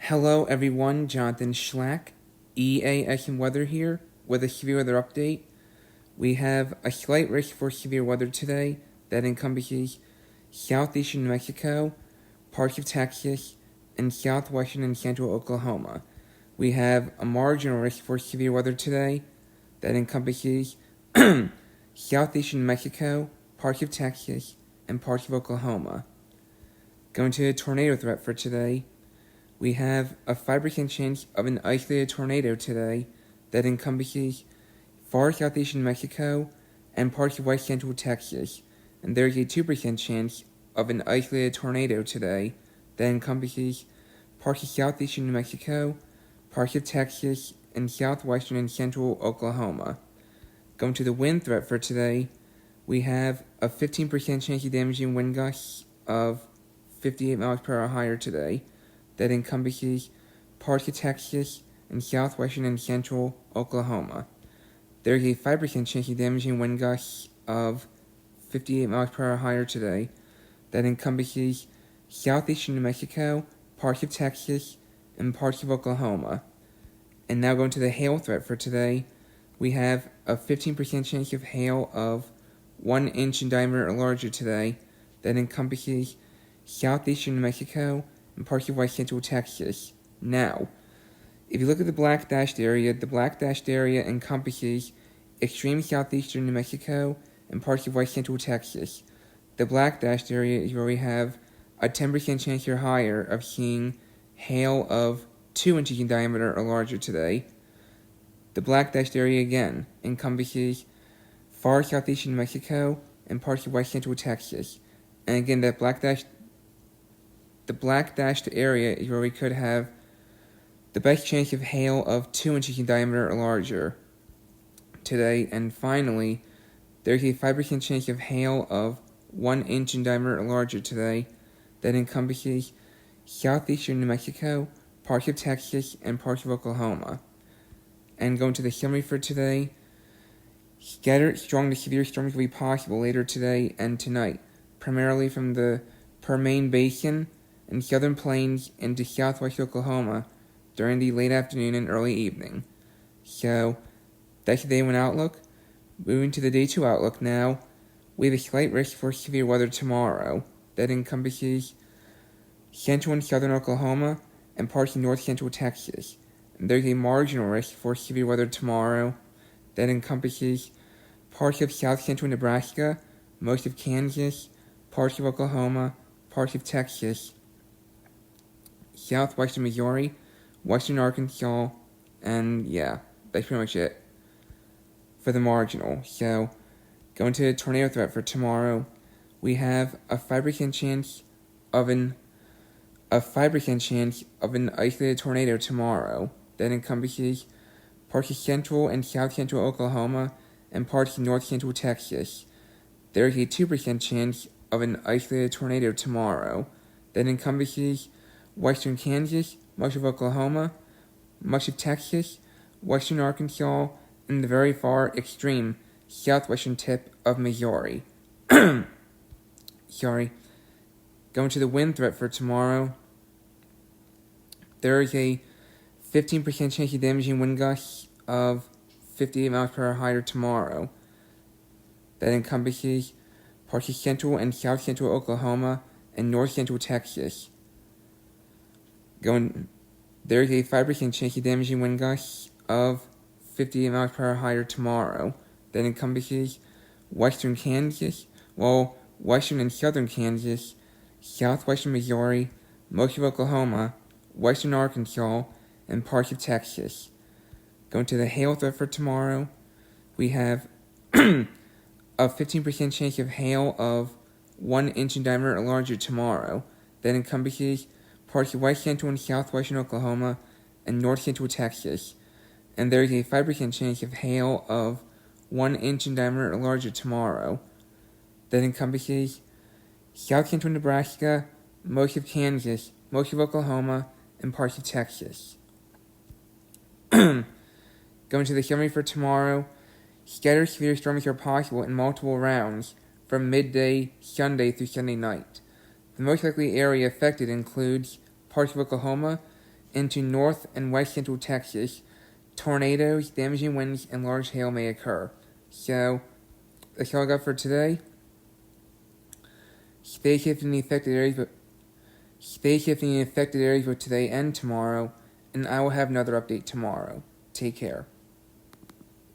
Hello everyone, Jonathan Schlack, EAS&Weather here with a severe weather update. We have a slight risk for severe weather today that encompasses southeastern New Mexico, parts of Texas, and southwestern and central Oklahoma. We have a marginal risk for severe weather today that encompasses southeastern New Mexico, parts of Texas, and parts of Oklahoma. Going to the tornado threat for today. We have a 5% chance of an isolated tornado today that encompasses far southeastern New Mexico and parts of west central Texas. And there is a 2% chance of an isolated tornado today that encompasses parts of southeastern New Mexico, parts of Texas, and southwestern and central Oklahoma. Going to the wind threat for today, we have a 15% chance of damaging wind gusts of 58 miles per hour higher today that encompasses parts of Texas and southwestern and central Oklahoma. There is a 5% chance of damaging wind gusts of 58 miles per hour higher today that encompasses southeastern New Mexico, parts of Texas, and parts of Oklahoma. And now going to the hail threat for today, we have a 15% chance of hail of 1 inch in diameter or larger today that encompasses southeastern New Mexico and parts of west central Texas. Now, if you look at the black dashed area, the black dashed area encompasses extreme southeastern New Mexico and parts of west central Texas. The black dashed area is where we have a 10% chance or higher of seeing hail of 2 inches in diameter or larger today. The black dashed area again encompasses far southeastern New Mexico and parts of west central Texas. And again, the black dashed area is where we could have the best chance of hail of 2 inches in diameter or larger today. And finally, there's a 5% chance of hail of 1 inch in diameter or larger today that encompasses southeastern New Mexico, parts of Texas, and parts of Oklahoma. And going to the summary for today, scattered strong to severe storms will be possible later today and tonight, primarily from the Permian Basin and southern plains into southwest Oklahoma during the late afternoon and early evening. So, that's the day 1 outlook. Moving to the day 2 outlook now, we have a slight risk for severe weather tomorrow that encompasses central and southern Oklahoma and parts of north central Texas. And there's a marginal risk for severe weather tomorrow that encompasses parts of south central Nebraska, most of Kansas, parts of Oklahoma, parts of Texas, southwestern Missouri, western Arkansas, and yeah, that's pretty much it for the marginal. So, going to the tornado threat for tomorrow, we have a 5% chance of an isolated tornado tomorrow that encompasses parts of central and south central Oklahoma and parts of north central Texas. There is a 2% chance of an isolated tornado tomorrow that encompasses western Kansas, much of Oklahoma, much of Texas, western Arkansas, and the very far extreme southwestern tip of Missouri. Sorry. Going to the wind threat for tomorrow, there is a 15% chance of damaging wind gusts of 58 miles per hour higher tomorrow that encompasses parts of central and south central Oklahoma and north central Texas. There is a 5% chance of damaging wind gusts of 58 miles per hour higher tomorrow that encompasses western Kansas, western and southern Kansas, southwestern Missouri, most of Oklahoma, western Arkansas, and parts of Texas. Going to the hail threat for tomorrow, we have a 15% chance of hail of 1 inch in diameter or larger tomorrow that encompasses parts of west central and southwestern Oklahoma and north central Texas. And there is a 5% chance of hail of 1 inch in diameter or larger tomorrow that encompasses south central Nebraska, most of Kansas, most of Oklahoma, and parts of Texas. Going to the summary for tomorrow, scattered severe storms are possible in multiple rounds from midday Sunday through Sunday night. The most likely area affected includes parts of Oklahoma, into north and west central Texas, tornadoes, damaging winds, and large hail may occur. So, that's all I got for today. Stay safe in the affected areas, both today and tomorrow, and I will have another update tomorrow. Take care.